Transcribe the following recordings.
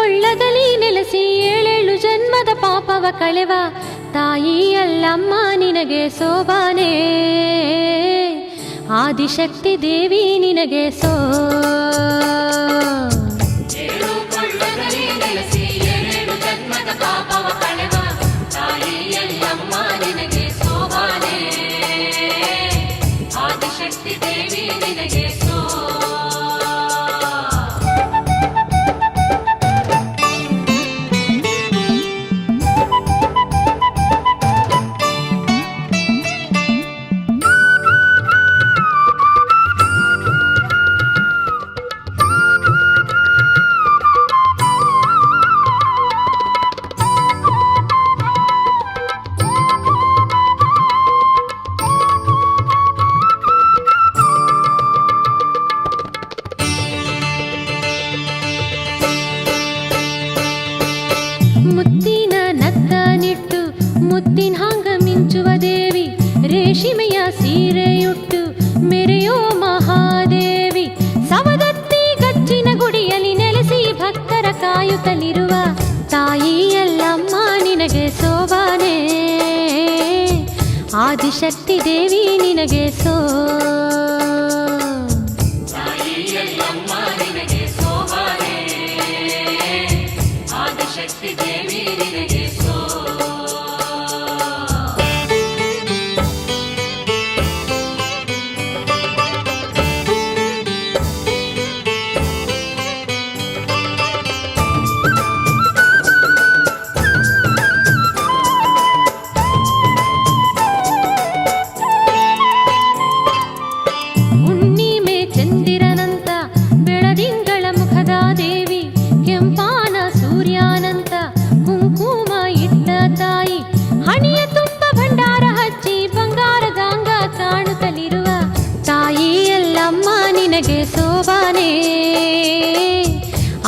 ಕೊಳ್ಳದಲ್ಲಿ ನೆಲೆಸಿ ಏಳೇಳು ಜನ್ಮದ ಪಾಪವ ಕಳೆವ ತಾಯಿ ಅಲ್ಲಮ್ಮ ನಿನಗೆ ಸೋಬಾನೆ. ಆದಿಶಕ್ತಿ ದೇವಿ ನಿನಗೆ ಸೋ. ಮುತ್ತಿನ ನತ್ತ ನಿಟ್ಟು ಮುತ್ತಿನ ಹಾಂಗ ಮಿಂಚುವ ದೇವಿ, ರೇಷ್ಮೆಯ ಸೀರೆಯುಟ್ಟು ಮೆರೆಯೋ ಮಹಾದೇವಿ. ಸವದತ್ತಿ ಗಚ್ಚಿನ ಗುಡಿಯಲ್ಲಿ ನೆಲೆಸಿ ಭಕ್ತರ ಕಾಯುತ್ತಲಿರುವ ತಾಯಿ ಅಲ್ಲಮ್ಮ ನಿನಗೆ ಸೋಬಾನೆ. ಆದಿಶಕ್ತಿ ದೇವಿ ನಿನಗೆ ಸೋ.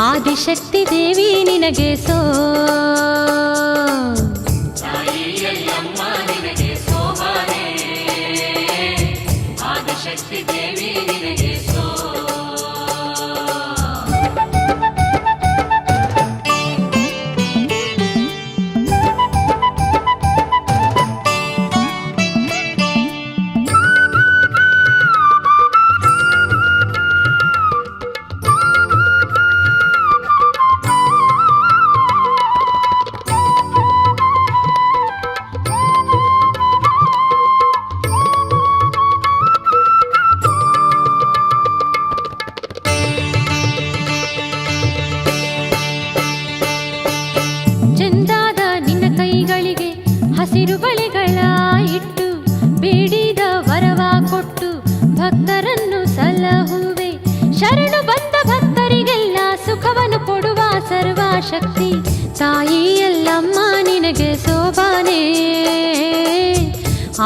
ಆದಿಶಕ್ತಿ ದೇವಿ ನಿನಗೆ ಸೋ. ಆದಿಶಕ್ತಿ ದೇವಿ ನಿನಗೆ ಸೋ. ಚಂದಾದ ನಿನ್ನ ಕೈಗಳಿಗೆ ಹಸಿರು ಬಳೆಗಳ ಇಟ್ಟು ಬೇಡಿದ ವರವ ಕೊಟ್ಟು ಭಕ್ತರನ್ನು ಸಲಹುವೆ. ಶರಣು ಬಂದ ಭಕ್ತರಿಗೆಲ್ಲ ಸುಖವನ್ನು ಕೊಡುವ ಸರ್ವಶಕ್ತಿ ತಾಯಿ ಅಲ್ಲಮ್ಮ ನಿನಗೆ ಸೋಬಾನೆ.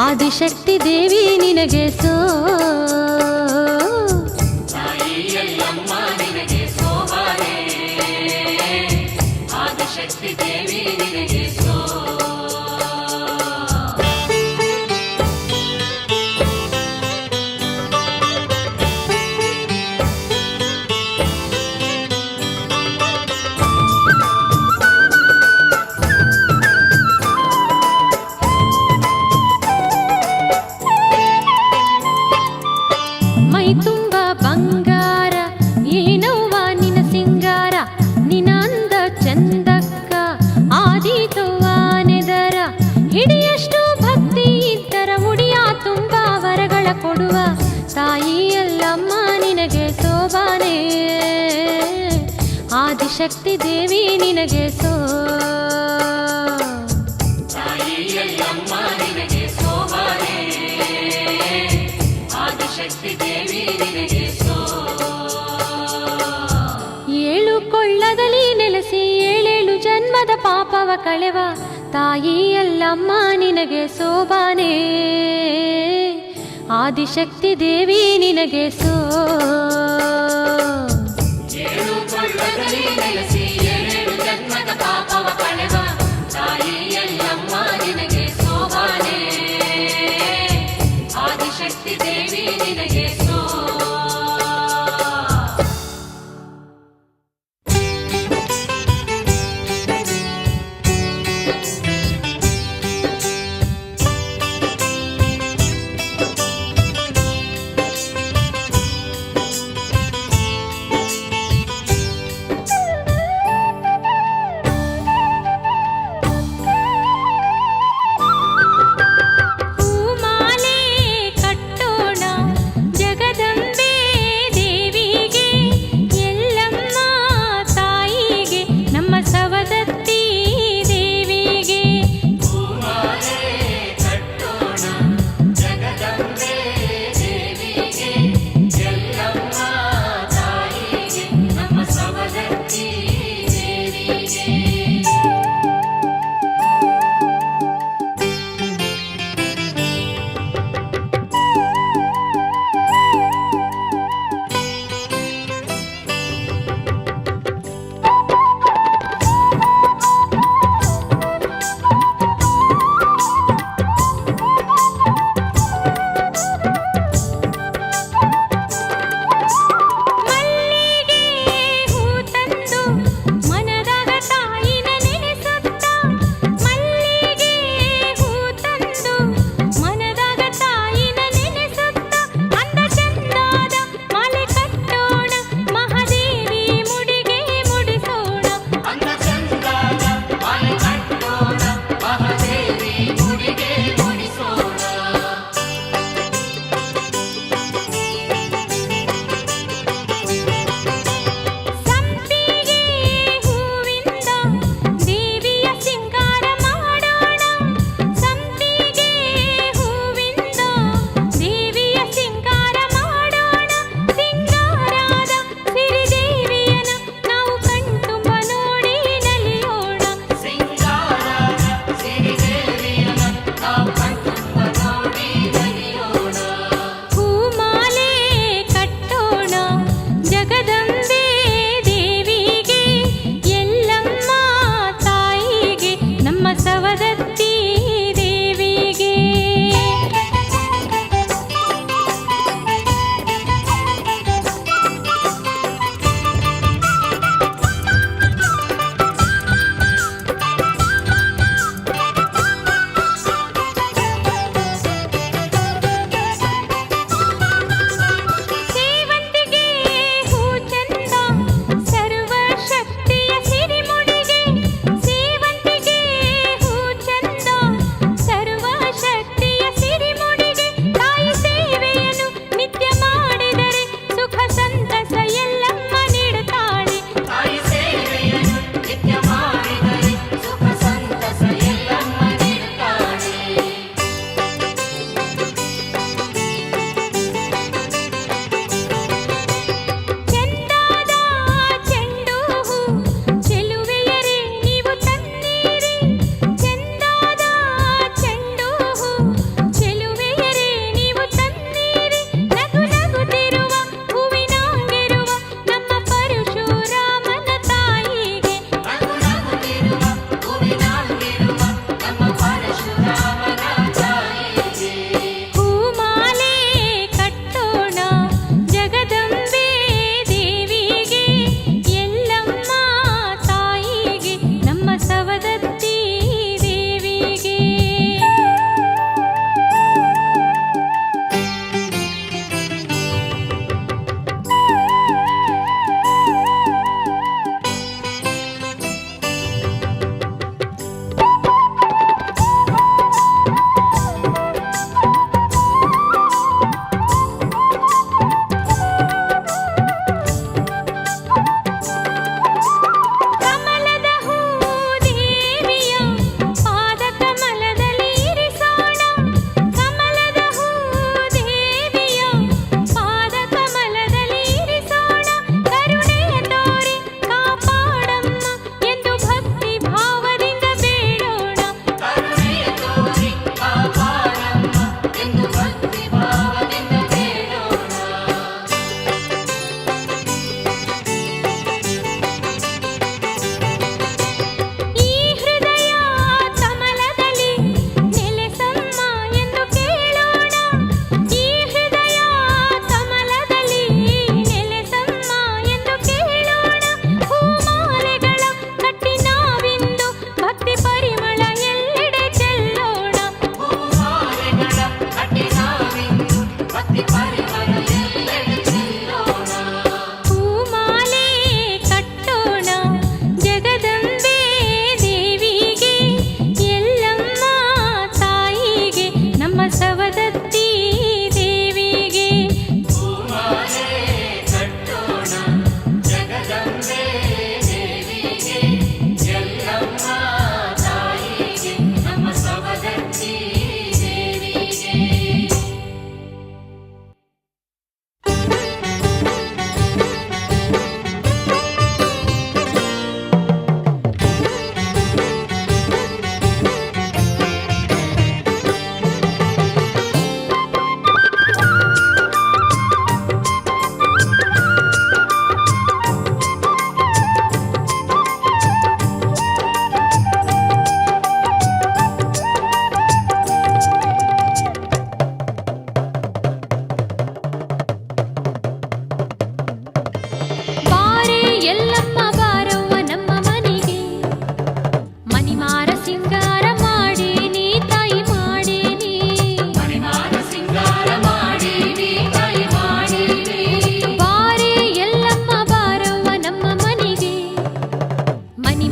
ಆದಿಶಕ್ತಿ ದೇವಿ ನಿನಗೆ ಸೋ. ಆದಿಶಕ್ತಿ ದೇವಿ ನಿನಗೆ ಸೋ. ಮೈ ತುಂಬ ಬಂಗಾರ ಏನವ್ವ ನಿನ ಸಿಂಗಾರ, ನಿನ ಅಂದ ಚಂದಕ್ಕ ಆದೀತವ್ವ ನೆದರ. ಹಿಡಿಯಷ್ಟು ಭಕ್ತಿ ಇದ್ದರ ಮುಡಿಯ ತುಂಬ ವರಗಳ ಕೊಡುವ ತಾಯಿ ಅಲ್ಲಮ್ಮ ನಿನಗೆ ಸೋಬಾನೆ. ಆದಿಶಕ್ತಿ ದೇವಿ ನಿನಗೆ ಸೋ. ಏಳು ಕೊಳ್ಳದಲ್ಲಿ ನೆಲೆಸಿ ಏಳೇಳು ಜನ್ಮದ ಪಾಪವ ಕಳೆವ ತಾಯಿ ಅಲ್ಲಮ್ಮ ನಿನಗೆ ಸೋಬಾನೆ. ಆದಿಶಕ್ತಿ ದೇವಿ ನಿನಗೆ ಸೋ. ಏಳು ಕೊಳ್ಳದಲ್ಲಿ ನೆಲೆಸಿ ಏಳೇಳು ಜನ್ಮದ ಪಾಪವ ಕಳೆವ ತಾಯಿ ಅಲ್ಲಮ್ಮ ನಿನಗೆ ಸೋಬಾನೆ. ಆದಿಶಕ್ತಿ ದೇವಿ ನಿನಗೆ ಸೋ.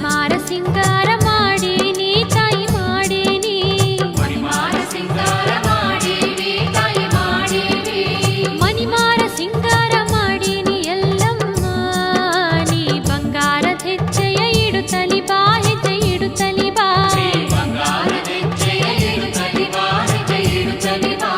ಮಣಿಮಾರ ಸಿಂಗಾರ ಮಾಡೀನಿ ತಾಯಿ ಮಾಡೀನಿ ಮಣಿಮಾರ ಸಿಂಗಾರ ಮಾಡೀವಿ ತಾಯಿ ಮಾಡೀವಿ ಮಣಿಮಾರ ಸಿಂಗಾರ ಮಾಡೀನಿ ಎಲ್ಲಮ್ಮ ನೀ ಬಂಗಾರದ ಹೆಜ್ಜೆಯ ಇಡುತ್ತಲಿ ಬಾ ಹೆಜ್ಜೆ ಇಡುತ್ತಲಿ ಬಾ ನೀ ಬಂಗಾರದ ಹೆಜ್ಜೆಯ ಇಡುತ್ತಲಿ ಬಾ ಹೆಜ್ಜೆ ಇಡುತ್ತಲಿ ಬಾ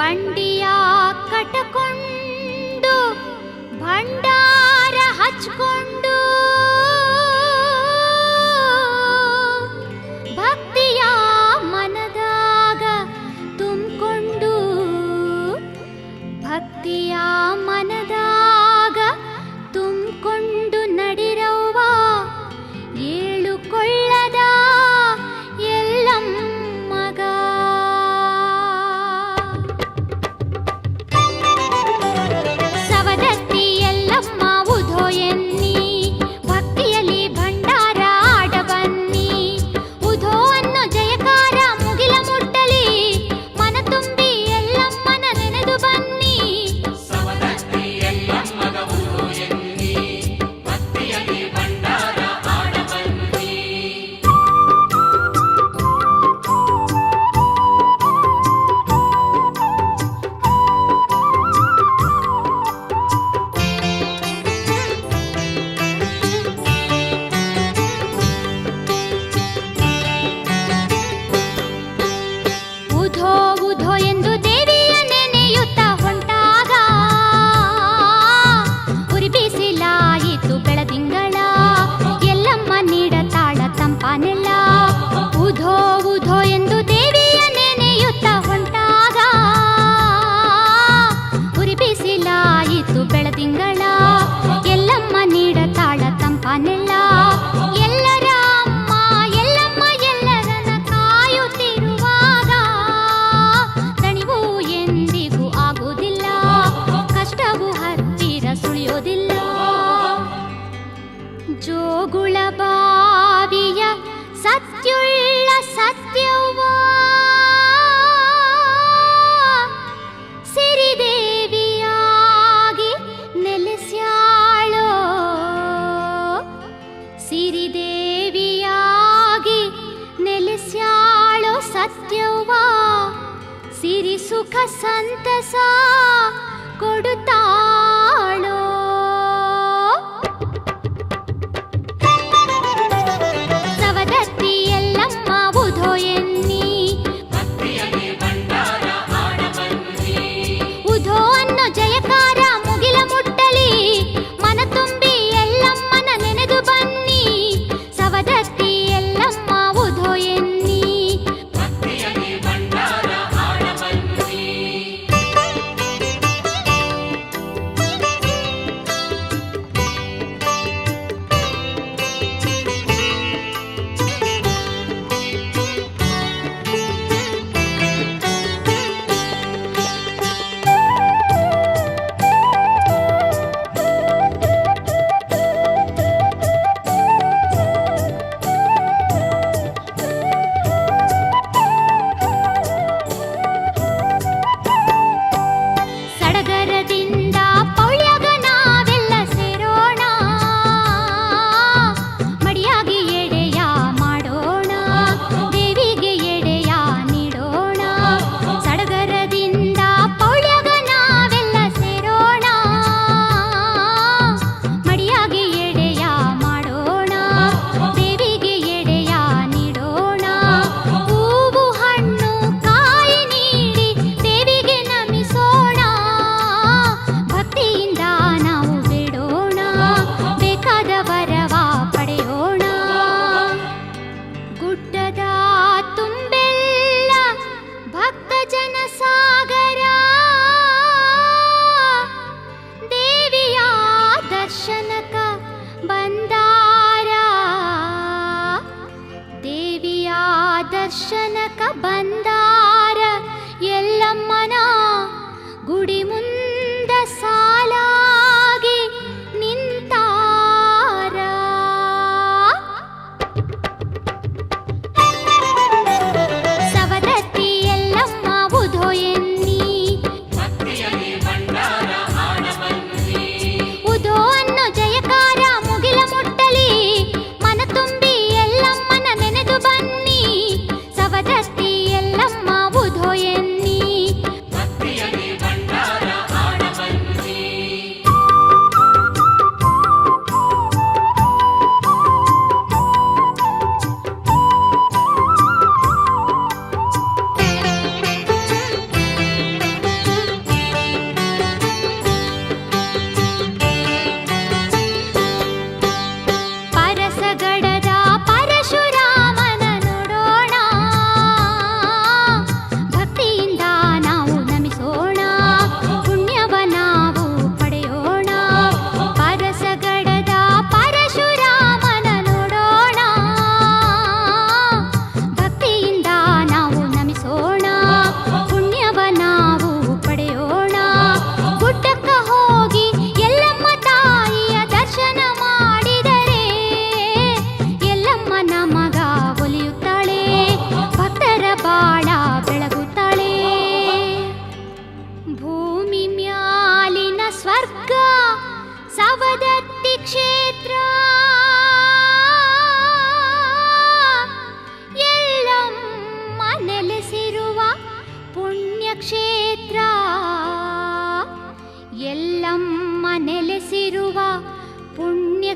ಬಂಡಿಯ ಕಟಕೊಂಡು ಭಂಡಾರ ಹಚ್ಕೊಂಡು ಭಕ್ತಿಯ ಮನದಾಗ ತುಂಬಿಕೊಂಡು ಭಕ್ತಿಯ ಮನದಾಗ ತುಂಬಿಕೊಂಡು ನಡಿರವ್ವ ಏಳುಕೊಳ್ಳದ ಎಲ್ಲಮ್ಮಗ. ಸವದತ್ತಿ ಎಲ್ಲಮ್ಮ ಉಧೋ ಎನ್ನಿ ಭಕ್ತಿಯಲ್ಲಿ ಭಂಡಾರ ಆಡ ಬನ್ನಿ. ಉಧೋ ಅನ್ನೋ ಜಯಕಾರ ಮುಗಿಲ ಮುಟ್ಟಲಿ ಮನ ತುಂಬಿ ಎಲ್ಲಮ್ಮನ ನೆನೆದು ಬನ್ನಿ. ಸವದತ್ತಿ ಎಲ್ಲಮ್ಮಗ ಉಧೋ ಎನ್ನಿ ಭಕ್ತಿಯಲ್ಲಿ ಭಂಡಾರ ಆಡ ಬನ್ನಿ. ಉಧೋ ಉಧೋ ಎಂದು ದೇವಿಯ ನೆನೆಯುತ್ತ ಹೊಂಟಾಗ ಉರಿ ಬಿಸಿಲಾಯಿತು ಬೆಳದಿಂಗಳ ಎಲ್ಲಮ್ಮ ನೀಡತಾಳ ತಂಪಾನೆಲ್ಲ. ಉಧೋ ಉಧೋ ಎಂದು ದೇವಿಯ ನೆನೆಯುತ್ತ ಹೊಂಟಾಗ ಉರಿ ಬಿಸಿಲಾಯಿತು ಬೆಳದಿಂಗಳ ಎಲ್ಲಮ್ಮ ನೀಡತಾಳ ತಂಪಾನೆಲ್ಲ. ಎಲ್ಲರ ಅಮ್ಮ ಎಲ್ಲಮ್ಮ ಎಲ್ಲರನ್ನ ಕಾಯುತ್ತಿರುವಾಗ ದಣಿವು ಎಂದಿಗೂ ಆಗುವುದಿಲ್ಲ, ಕಷ್ಟವು ಹತ್ತಿರ ಸುಳಿಯೋದಿಲ್ಲ. ಜೋಗುಳ ಬಾವಿಯ ಸತ್ಯುಳ್ಳ ಸತ್ಯವ್ವ ಸಿರಿದೇವಿಯಾಗಿ ನೆಲೆಸ್ಯಾಳೋ, ಸಿರಿದೇವಿಯಾಗಿ ನೆಲೆಸ್ಯಾಳೋ ಸತ್ಯವ್ವ ಸಿರಿ ಸುಖ ಸಂತಸ ಕೊಡುತ್ತಾಳೋ. ಸವದತ್ತಿ ಎಲ್ಲಮ್ಮ ಉಧೋ ಎನ್ನಿ ಭಕ್ತಿಯಲ್ಲಿ ಭಂಡಾರ ಆಡ ಬನ್ನಿ. ಉಧೋ ಅನ್ನೋ ಜಯಕಾರ ಮುಗಿಲ ಮುಟ್ಟಲಿ ಮನ ತುಂಬಿ ಎಲ್ಲಮ್ಮನ ನೆನೆದು ಬನ್ನಿ. ಸವದತ್ತಿ ಎಲ್ಲಮ್ಮ ಉಧೋ ಎನ್ನಿ ಭಕ್ತಿಯಲ್ಲಿ ಭಂಡಾರ ಆಡ ಬನ್ನಿ.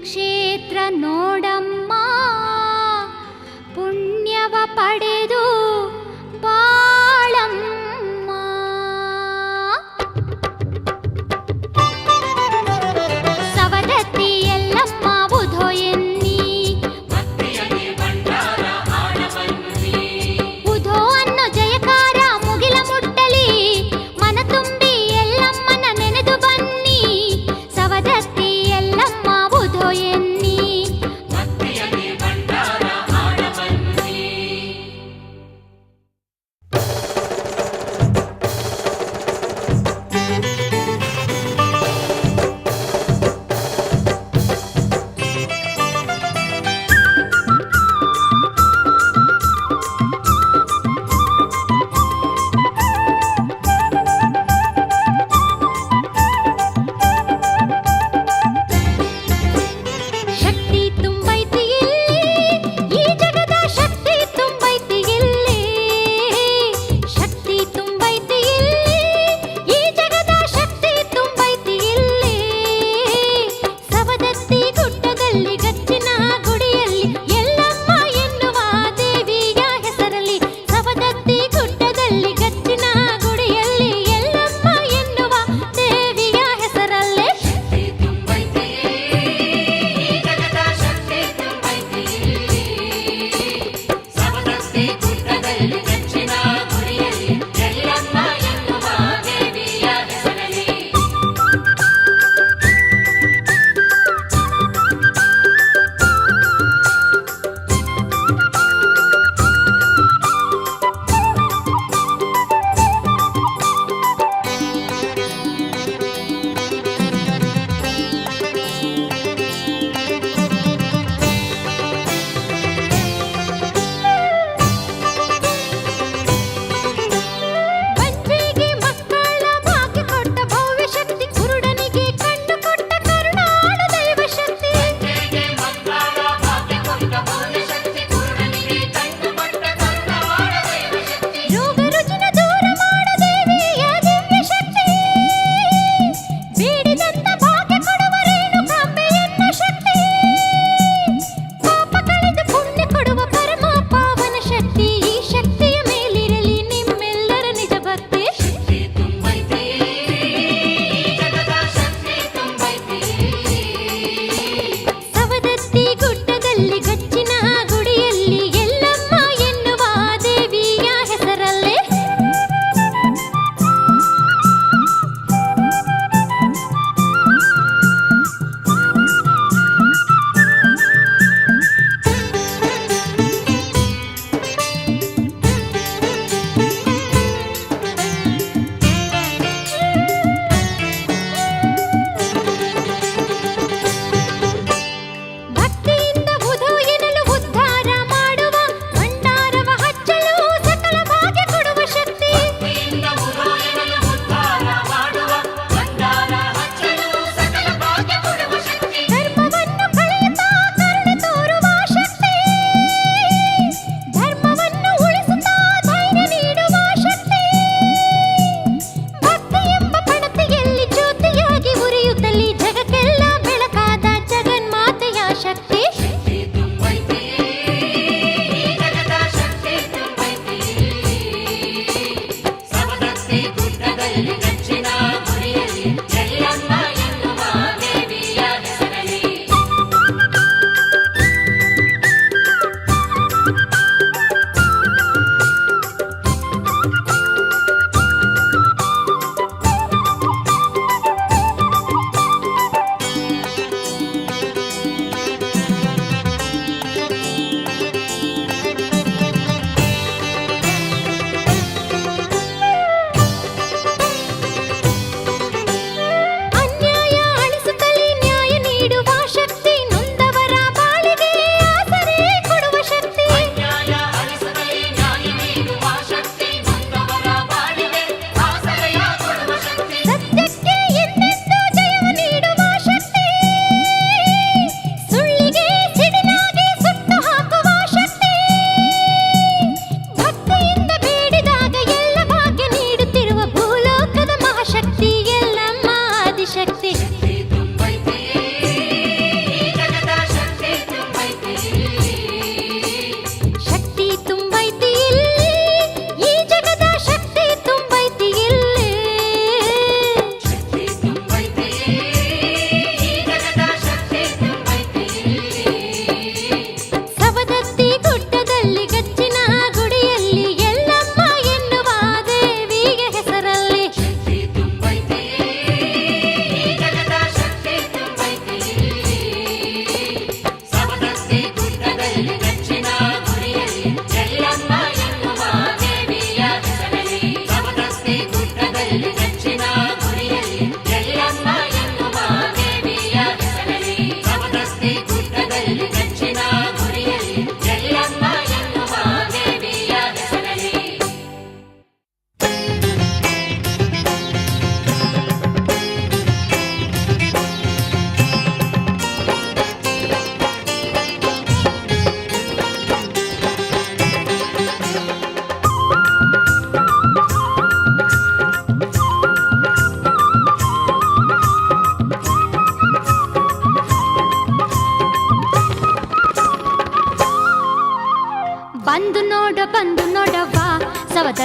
ಕ್ಷೇತ್ರ ನೋಡಮ್ಮ ಪುಣ್ಯವ ಪಡೆದು ಬಾಳಮ್ಮ. ಸವದತ್ತಿ ಎಲ್ಲಮ್ಮ ಉಧೋ ಎನ್ನಿ ಭಕ್ತಿಯಲ್ಲಿ ಭಂಡಾರ ಆಡಬನ್ನಿ. ಉಧೋ ಅನ್ನೋ ಜಯಕಾರ ಮುಗಿಲ ಮುಟ್ಟಲಿ ಮನ ತುಂಬಿ ಎಲ್ಲಮ್ಮನ ನೆನೆದು ಬನ್ನಿ. ಸವದತ್ತಿ ಎಲ್ಲಮ್ಮ ಉಧೋ ಎನ್ನಿ ಭಕ್ತಿಯಲ್ಲಿ ಭಂಡಾರ ಆಡಬನ್ನಿ.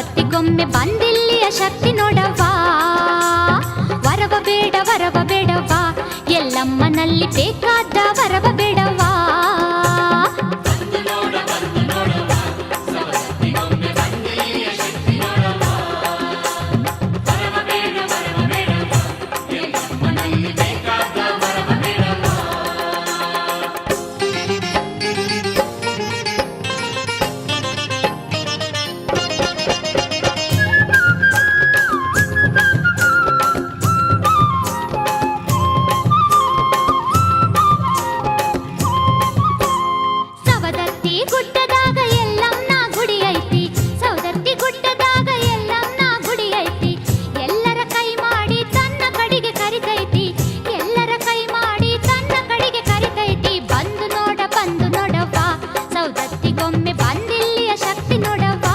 ಸವದತ್ತಿಗೊಮ್ಮೆ ಬಂದಿಲ್ಲಿಯ ಶಕ್ತಿ ನೋಡವ್ವ ವರವ ಬೇಡವ್ವ ಎಲ್ಲಮ್ಮನಲ್ಲಿ ಬೇಕಾದ ವರವ ಬೇಡವ್ವ ಸವದತ್ತಿ ಗುಡ್ಡದಾಗ ಎಲ್ಲಮ್ಮನ ಗುಡಿ ಐತಿ ಸವದತ್ತಿ ಗುಡ್ಡದಾಗ ಎಲ್ಲಮ್ಮನ ಗುಡಿ ಐತಿ ಎಲ್ಲರ ಕೈ ಮಾಡಿ ತನ್ನ ಕಡೆಗೆ ಕರಿತೈತಿ ಎಲ್ಲರ ಕೈ ಮಾಡಿ ತನ್ನ ಕಡೆಗೆ ಕರಿತೈತಿ ಬಂದು ನೋಡವ್ವ ಸವದತ್ತಿಗೊಮ್ಮೆ ಬಂದಿಲ್ಲಿಯ ಶಕ್ತಿ ನೋಡವ್ವ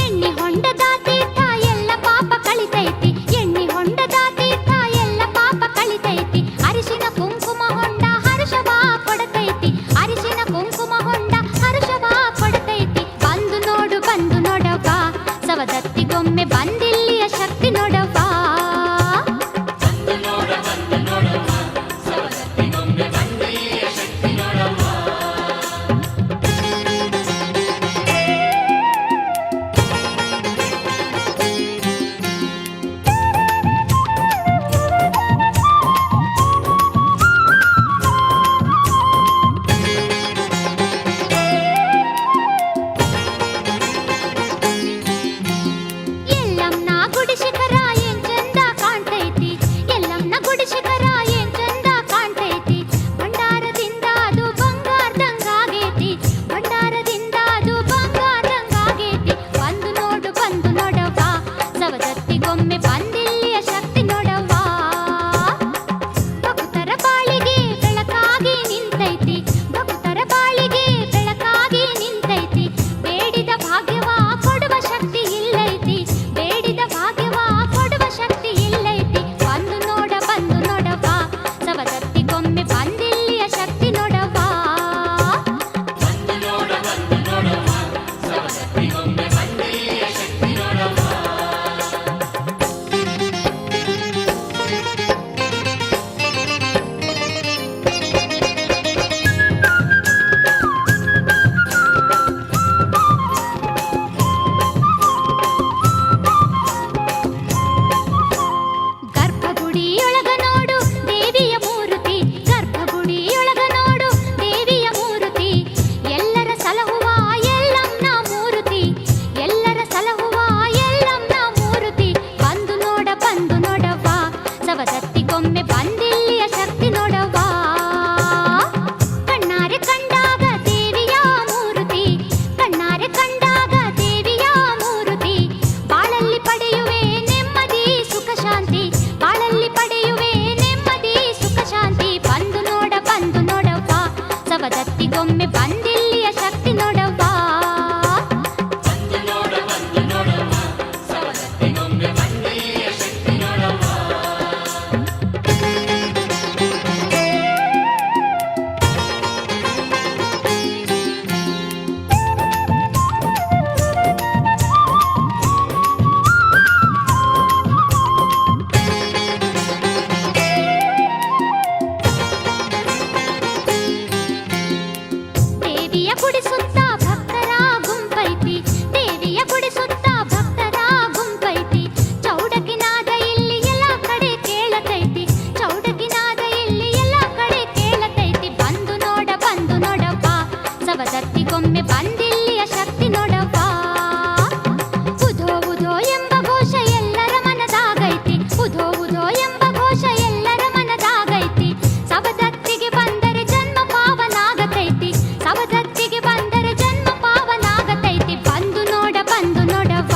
ಎಣ್ಣಿ ಹೊಂಡದ ತೀರ್ಥ ಎಲ್ಲ ಪಾಪ ಕಳಿತೈತಿ ಎಣ್ಣಿ ಹೊಂಡದ ತೀರ್ಥ ಎಲ್ಲ ಪಾಪ ಕಳಿತೈತಿ ಅರಿಶಿನ ಕುಂಕುಮ ಹೊಂಡ ಹರ್ಷವ ಕೊಡತೈತಿ ಅರಿಶಿನ ಕುಂಕುಮ ಹೊಂಡ ಹರ್ಷವ ಕೊಡತೈತಿ ಬಂದು ನೋಡವ್ವ ಸವದತ್ತಿಗೊಮ್ಮೆ ಬಂದಿಲ್ಲಿಯ ಶಕ್ತಿ ನೋಡವ್ವ ಎಲ್ಲಮ್ಮನ ಗುಡಿ ಶಿಖರ ಏನ್ ಚಂದ ಕಾಣ್ತೈತಿ ಎಲ್ಲಮ್ಮನ ಗುಡಿ ಶಿಖರ ಏನ್ ಚಂದ ಕಾಣ್ತೈತಿ ಭಂಡಾರದಿಂದ ಅದು ಬಂಗಾರದಂಗಾಗೈತಿ ಭಂಡಾರದಿಂದ ಅದು ಬಂಗಾರದಂಗಾಗೈತಿ ಬಂದು ನೋಡವ್ವ ಸವದತ್ತಿಗೊಮ್ಮೆ ಬಂದಿಲ್ಲಿಯ ಶಕ್ತಿ ನೋಡವ್ವ ಭಕ್ತರ ಬಾಳಿಗೆ ಬೆಳಕಾಗಿ ನಿಂತೈತಿ ಭಕ್ತರ ಬಾಳಿಗೆ ಬೆಳಕಾಗಿ ನಿಂತೈತಿ ಬೇಡಿದ ಭಾಗ್ಯವ ಕೊಡುವ ಶಕ್ತಿ ಇಲ್ಲೈತಿ ಬೇಡಿದ ಭಾಗ್ಯವ ಕೊಡುವ ಶಕ್ತಿ ಇಲ್ಲೈತಿ ಬಂದು ನೋಡವ್ವ ಸವದತ್ತಿಗೊಮ್ಮೆ ಬಂದಿಲ್ಲಿಯ ಶಕ್ತಿ ನೋಡವ್ವ ಗರ್ಭಗುಡಿಯೊಳಗ ನೋಡು ದೇವಿಯ ಮೂರ್ತಿ ಗರ್ಭಗುಡಿಯೊಳಗ ನೋಡು ದೇವಿಯ ಮೂರ್ತಿ ಎಲ್ಲರ ಸಲಹುವ ಎಲ್ಲಮ್ಮನ ಮೂರ್ತಿ ಎಲ್ಲರ ಸಲಹುವ ಎಲ್ಲಮ್ಮನ ಮೂರ್ತಿ ಬಂದು ನೋಡವ್ವ ಸವದತ್ತಿಗೊಮ್ಮೆ ಬಂದಿಲ್ಲಿಯ ಶಕ್ತಿ ನೋಡವ್ವ ಕಣ್ಣಾರೆ ಕಂಡಾಗ ದೇವಿಯ ಮೂರ್ತಿ ಕಣ್ಣಾರೆ ಕಂಡಾಗ ದೇವಿಯ ಮೂರ್ತಿ ಬಾಳಲ್ಲಿ ಪಡೆಯುವೆ ನೆಮ್ಮದಿ ಸುಖ ಶಾಂತಿ ಬಾಳಲ್ಲಿ ಪಡೆಯುವೆ ನೆಮ್ಮದಿ ಸುಖ ಶಾಂತಿ ಬಂದು ನೋಡವ್ವ ಸವದತ್ತಿಗೊಮ್ಮೆ ಬಂದಿಲ್ಲಿಯ ಶಕ್ತಿ ನೋಡವ್ವ ದೇವಿಯ ಗುಡಿ ಸುತ್ತ ಭಕ್ತರ ಗುಂಪೈತಿ ದೇವಿಯ ಗುಡಿ ಸುತ್ತ ಭಕ್ತರ ಗುಂಪೈತಿ ಚೌಡಕಿನಾದ ಇಲ್ಲಿ ಎಲ್ಲ ಕಡೆ ಕೇಳತೈತಿ ಚೌಡಕಿನಾದ ಇಲ್ಲಿ ಎಲ್ಲ ಕಡೆ ಕೇಳತೈತಿ ಬಂದು ನೋಡವ್ವ ಸವದತ್ತಿಗೊಮ್ಮೆ ಬಂದಿಲ್ಲಿಯ ಶಕ್ತಿ ನೋಡವ್ವ ಉಧೋ ಎಂಬ ಘೋಷ ಎಲ್ಲರ ಮನದಾಗೈತಿ ಉಧೋ ಎಂಬ ಘೋಷ ಎಲ್ಲರ ಮನದಾಗೈತಿ ಸವದತ್ತಿಗೆ ಬಂದರೆ ಜನ್ಮ ಪಾವನಾಗತೈತಿ ಸವದತ್ತಿಗೆ ಬಂದರೆ ಜನ್ಮ ಪಾವನಾಗತೈತಿ ಬಂದು ನೋಡವ್ವ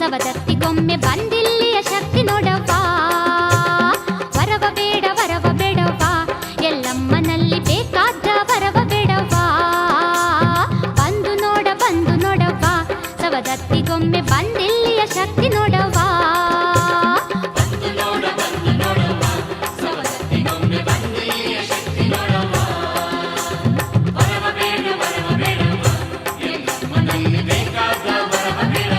ಸವದತ್ತಿಗೊಮ್ಮೆ ಬಂದಿಲ್ಲಿಯ ಶಕ್ತಿ ನೋಡವ್ವ ವರವ ಬೇಡವ್ವ ಎಲ್ಲಮ್ಮನಲ್ಲಿ ಬೇಕಾದ ವರವ ಬೇಡವ್ವ ಬಂದು ನೋಡವ್ವ ಸವದತ್ತಿಗೊಮ್ಮೆ ಬಂದಿಲ್ಲಿಯ ಶಕ್ತಿ ನೋಡವ್ವ ವರವ ಬೇಡ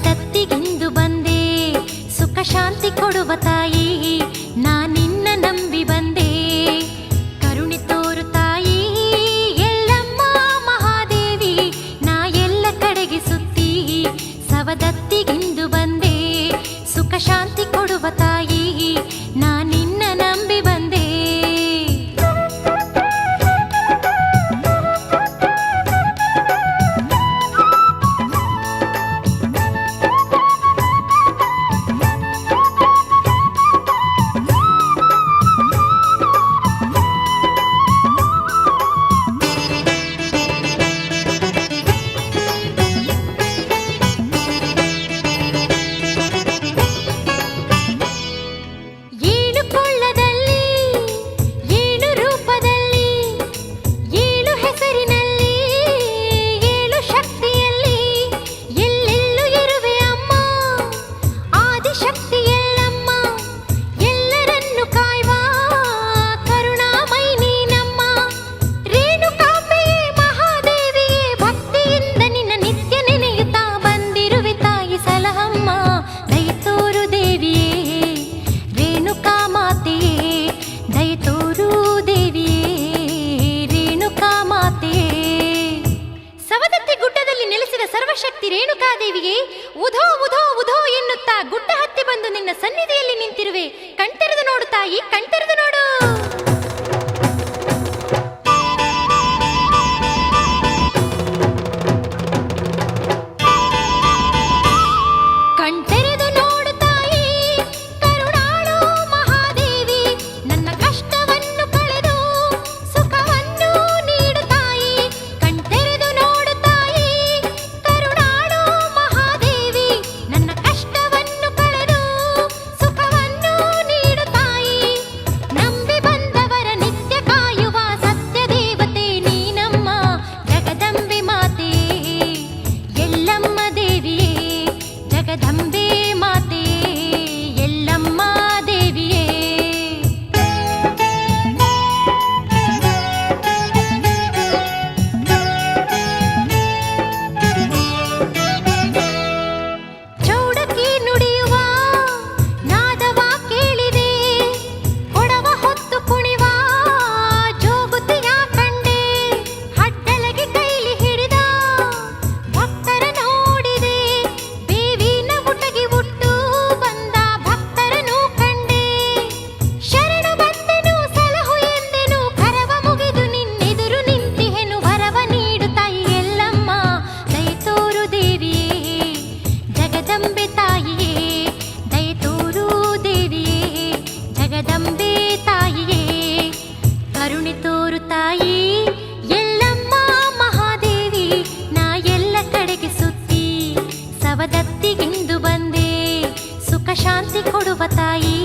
ಸವದತ್ತಿಗಿಂದು ಬಂದೆ ಸುಖ ಶಾಂತಿ ಕೊಡುವ ತಾಯಿ ನಾ ನಿನ್ನ ನಂಬಿ ಬಂದೆ ಕರುಣೆ ತೋರು ತಾಯಿ ಎಲ್ಲಮ್ಮ ಮಹಾದೇವಿ ನಾ ಎಲ್ಲ ಕಡೆಗೆ ಸುತ್ತಿ ಸವದತ್ತಿಗಿಂದು ಬಂದೆ ಸುಖ ಶಾಂತಿ ಕೊಡುವ ತಾಯಿ ನಾ ನಿನ್ನ ನಂಬಿ ಬಂದೆ ಏಳು ಕೊಳ್ಳದಲ್ಲಿ ಏಳು ರೂಪದಲ್ಲಿ ಏಳು ಹೆಸರಿನಲ್ಲಿ ಏಳು ಶಕ್ತಿಯಲ್ಲಿ ಎಲ್ಲೆಲ್ಲೂ ಇರುವೆ ಅಮ್ಮ ಆದಿಶಕ್ತಿ ಎಲ್ಲಮ್ಮ ಎಲ್ಲರನ್ನು ಕಾಯುವ ಕರುಣಾಮಯಿ ನೀನಮ್ಮ ರೇಣುಕಾಂಬೆಯೇ ಮಹಾದೇವಿಯೇ ಭಕ್ತಿಯಿಂದ ನಿನ್ನ ನಿತ್ಯ ನೆನೆಯುತ್ತಾ ಬಂದಿರುವೆ ತಾಯಿ ಸಲಹಮ್ಮ ದಯತೋರು ದೇವಿಯೇ ರೇಣುಕಾ ಮಾತೆಯೇ ದಯತೋರು ದೇವಿಯೇ ರೇಣುಕಾ ಮಾತೆಯೇ ಸವದತ್ತಿ ಗುಡ್ಡದಲ್ಲಿ ನೆಲೆಸಿದ ಸರ್ವಶಕ್ತಿ ರೇಣುಕಾದೇವಿಗೆ ಉಧೋ ಉಧೋ ಉಧೋ ಎನ್ನುತ್ತಾ ಗುಡ್ಡ ಹತ್ತಿ ಬಂದು ನಿನ್ನ ಸನ್ನಿಧಿಯಲ್ಲಿ ನಿಂತಿರುವೆ ಕಣ್ತೆರೆದು ನೋಡು ತಾಯಿ ಕಣ್ತೆರೆದು ನೋಡು ಕಣ್ತೆರೆದು ನೋಡು ತಾಯಿ ಕರುಣಾಳು ಮಹಾದೇವಿ ನನ್ನ ಕಷ್ಟವನ್ನು ಕಳೆದು ಸುಖವನ್ನು ನೀಡು ತಾಯಿ ಕಣ್ತೆರೆದು ನೋಡು ತಾಯಿ ಕರುಣಾಳು ಮಹಾದೇವಿ ನನ್ನ ಕಷ್ಟವನ್ನು ಕಳೆದು ಸುಖವನ್ನು ನೀಡು ತಾಯಿ ನಂಬಿ ಬಂದವರ ನಿತ್ಯ ಕಾಯುವ ಸತ್ಯ ದೇವತೆ ನೀನಮ್ಮ ಜಗದಂಬೆ ಮಾತೆ ಎಲ್ಲಮ್ಮ ದೇವಿಯೇ ಜಗದಂಬೆ ಮಾತೆ ಎಲ್ಲಮ್ಮ ದೇವಿಯೇ ಚೌಡಕಿ ನುಡಿಯುವ ನಾದವ ಕೇಳಿದೆ ಕೊಡವ ಹೊತ್ತು ಕುಣಿವ ಜೋಗುತಿಯ ಕಂಡೆ ಹಡ್ಡಲಗೆ ಕೈಲಿ ಹಿಡಿದ ಭಕ್ತರ ನೋಡಿದೆ ಬೇವಿನ ಬುಟಗಿ ಹುಟ್ಟು ಬಂದ ಭಕ್ತರನು ಕಂಡೆ ಶರಣು ಬಂದೆನು ಸಲಹು ಎಂದೆನು ಕರವ ಮುಗಿದು ನಿನ್ನೆದುರು ನಿಂತಿಹೆನು ವರವ ನೀಡು ತಾಯಿ ಎಲ್ಲಮ್ಮ ದಯತೋರು ದೇವಿಯೇ ಜಗದಂಬೆ ತಾಯಿಯೇ ದಯತೋರು ದೇವಿಯೇ ಜಗದಂಬೆ ತಾಯಿಯೇ ಕರುಣೆ ತೋರು ತಾಯಿ ಎಲ್ಲಮ್ಮ ಮಹಾದೇವಿ ನಾ ಎಲ್ಲ ಕಡೆಗೆ ಸುತ್ತಿ ಸವದತ್ತಿಗಿಂದು ಬಂದೆ ಸುಖ ಶಾಂತಿ ಕೊಡುವ ತಾಯಿ